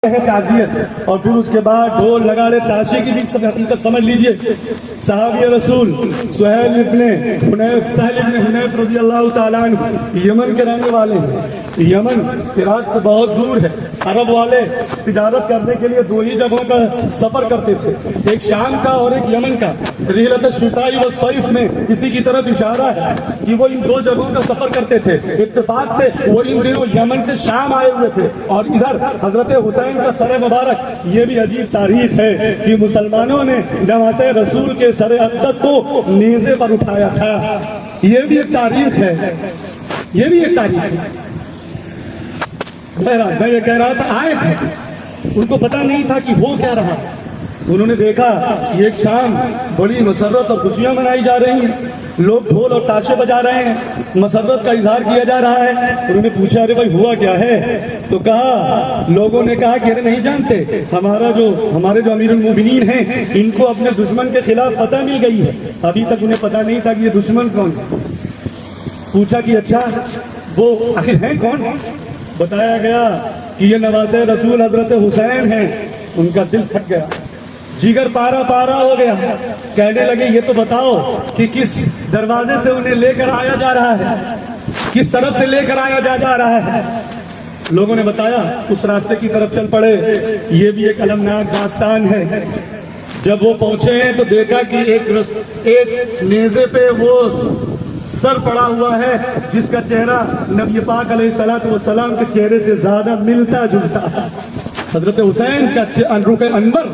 ہے تعزیت، اور پھر اس کے بعد ڈھول نگاڑے تاشے کی بھی حقیقت سمجھ لیجئے۔ صحابی رسول سہیل ابن حنیف رضی اللہ تعالیٰ عنہ یمن کے رہنے والے ہیں۔ یمن عراق سے بہت دور ہے۔ عرب والے تجارت کرنے کے لیے دو ہی جگہوں کا سفر کرتے تھے، ایک شام کا اور ایک یمن کا۔ رحلۃ الشتاء والصیف میں اسی کی طرف اشارہ ہے کہ وہ ان دو جگہوں کا سفر کرتے تھے۔ اتفاق سے وہ ان دنوں یمن سے شام آئے ہوئے تھے، اور ادھر حضرت حسین کا سر مبارک۔ یہ بھی عجیب تاریخ ہے کہ مسلمانوں نے نواسہ رسول کے سر اقدس کو نیزے پر اٹھایا تھا۔ یہ بھی ایک تاریخ ہے، یہ بھی ایک تاریخ ہے۔ میں یہ کہہ رہا تھا، آئے تھے، ان کو پتہ نہیں تھا کہ ہو کیا رہا۔ انہوں نے دیکھا کہ ایک شام بڑی مسرت اور خوشیاں منائی جا رہی ہیں، لوگ ڈھول اور تاشے بجا رہے ہیں، مسرت کا اظہار کیا جا رہا ہے۔ انہوں نے پوچھا، ارے بھائی ہوا کیا ہے؟ تو کہا، لوگوں نے کہا کہ ارے نہیں جانتے، ہمارے جو امیر المومنین ہیں، ان کو اپنے دشمن کے خلاف فتح مل گئی ہے۔ ابھی تک انہیں پتہ نہیں تھا کہ یہ دشمن کون ہے۔ پوچھا کہ اچھا وہ آخر ہیں کون؟ بتایا گیا کہ یہ نواسہ رسول حضرت حسین ہیں۔ ان کا دل پھٹ گیا، جگر پارا پارا ہو گیا۔ کہنے لگے، یہ تو بتاؤ کہ کس دروازے سے انہیں لے کر آیا جا رہا ہے، کس طرف سے لے کر آیا جا رہا ہے؟ لوگوں نے بتایا، اس راستے کی طرف چل پڑے۔ یہ بھی ایک المناک داستان ہے۔ جب وہ پہنچے ہیں تو دیکھا کہ ایک نیزے پہ وہ سر پڑا ہوا ہے جس کا چہرہ نبی پاک علیہ الصلوۃ والسلام کے چہرے سے زیادہ ملتا جلتا ہے۔ حضرت حسین کا رخ انور،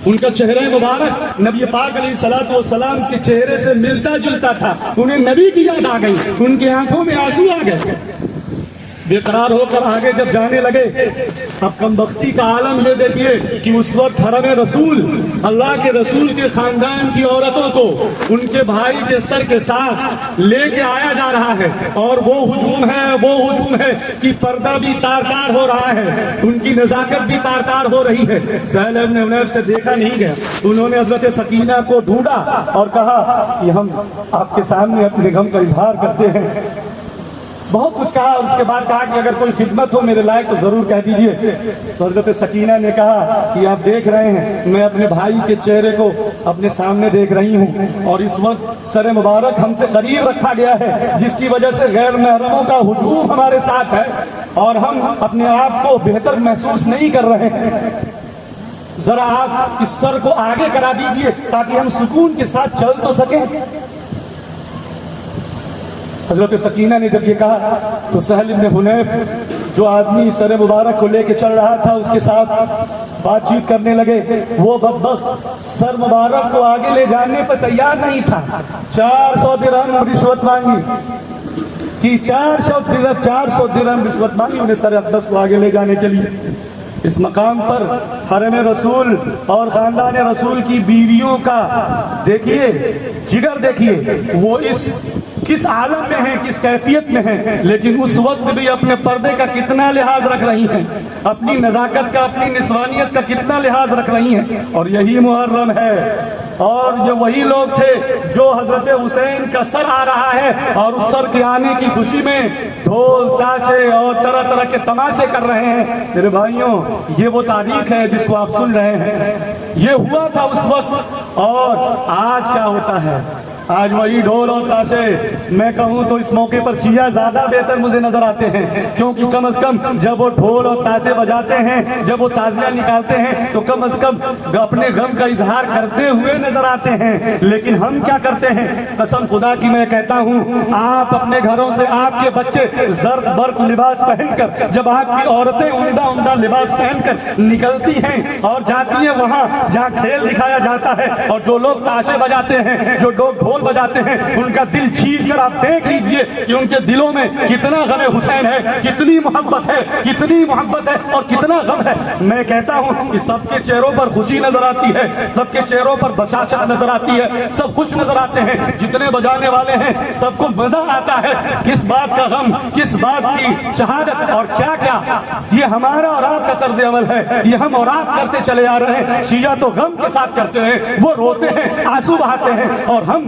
ان کا چہرہ مبارک نبی پاک علیہ الصلوۃ والسلام کے چہرے سے ملتا جلتا تھا۔ انہیں نبی کی یاد آ گئی، ان کی آنکھوں میں آنسو آ گئے۔ بے قرار ہو کر آگے جب جانے لگے، اب کم بختی کا عالم یہ دیکھیے کہ اس وقت حرم رسول، اللہ کے رسول کے خاندان کی عورتوں کو ان کے بھائی کے سر کے ساتھ لے کے آیا جا رہا ہے، اور وہ ہجوم ہے کہ پردہ بھی تار تار ہو رہا ہے، ان کی نزاکت بھی تار تار ہو رہی ہے۔ سہیل ابن حنیف سے دیکھا نہیں گیا۔ انہوں نے حضرت سکینہ کو ڈھونڈا اور کہا کہ ہم آپ کے سامنے اپنے غم کا اظہار کرتے ہیں۔ بہت کچھ کہا، اور اس کے بعد کہا کہ اگر کوئی خدمت ہو میرے لائق تو ضرور کہہ دیجئے۔ تو حضرت سکینہ نے کہا کہ آپ دیکھ رہے ہیں، میں اپنے بھائی کے چہرے کو اپنے سامنے دیکھ رہی ہوں، اور اس وقت سر مبارک ہم سے قریب رکھا گیا ہے، جس کی وجہ سے غیر محرموں کا ہجوم ہمارے ساتھ ہے، اور ہم اپنے آپ کو بہتر محسوس نہیں کر رہے ہیں۔ ذرا آپ اس سر کو آگے کرا دیجئے تاکہ ہم سکون کے ساتھ چل تو سکیں۔ حضرت سکینہ نے جب یہ کہا تو سہل ابن حنیف، جو آدمی سر مبارک کو لے کے چل رہا تھا، اس کے ساتھ بات چیت کرنے لگے۔ وہ بدبخت سر مبارک کو آگے لے جانے پر تیار نہیں تھا۔ 400 درہم رشوت مانگی کہ 400 درہم رشوت مانگی انہیں سر اقدس کو آگے لے جانے کے لیے۔ اس مقام پر حرم رسول اور خاندان رسول کی بیویوں کا دیکھیے، جگر دیکھیے، وہ کس عالم میں ہیں، کس کیفیت میں ہیں، لیکن اس وقت بھی اپنے پردے کا کتنا لحاظ رکھ رہی ہیں، اپنی نزاکت کا، اپنی نسوانیت کا کتنا لحاظ رکھ رہی ہیں۔ اور یہی محرم ہے، اور یہ وہی لوگ تھے جو حضرت حسین کا سر آ رہا ہے، اور اس سر کے آنے کی خوشی میں ڈھول تاشے اور طرح طرح کے تماشے کر رہے ہیں۔ میرے بھائیوں، یہ وہ تاریخ ہے جس کو آپ سن رہے ہیں۔ یہ ہوا تھا اس وقت، اور آج کیا ہوتا ہے؟ آج وہی ڈھول اور تاشے، میں کہوں تو اس موقع پر شیعہ زیادہ بہتر مجھے نظر آتے ہیں، کیونکہ کم از کم جب وہ ڈھول اور تاشے بجاتے ہیں، جب وہ تازیہ نکالتے ہیں، تو کم از کم اپنے غم کا اظہار کرتے ہوئے نظر آتے ہیں۔ لیکن ہم کیا کرتے ہیں؟ قسم خدا کی میں کہتا ہوں، آپ اپنے گھروں سے آپ کے بچے زرد برق لباس پہن کر، جب آپ کی عورتیں عمدہ لباس پہن کر نکلتی ہیں اور جاتی ہیں وہاں جہاں کھیل دکھایا جاتا ہے، اور جو لوگ تاشے بجاتے ہیں، جو لوگ ڈھول بجاتے ہیں، ان کا دل چیر کر آپ دیکھ لیجئے کہ ان کے دلوں میں کتنا غم حسین ہے، کتنی محبت ہے اور کتنا غم ہے۔ میں کہتا ہوں کہ سب کے چہروں پر خوشی نظر آتی ہے، سب کے چہروں پر بشاشت نظر آتی ہے، سب خوش نظر آتے ہیں، جتنے بجانے والے ہیں سب کو مزہ آتا ہے۔ کس بات کا غم، کس بات کی شہادت، اور کیا کیا، یہ ہمارا اور آپ کا طرز عمل ہے، یہ ہم اور آپ کرتے چلے آ رہے ہیں۔ شیعہ تو غم کے ساتھ کرتے ہیں، وہ روتے ہیں، آنسو بہاتے ہیں، اور ہم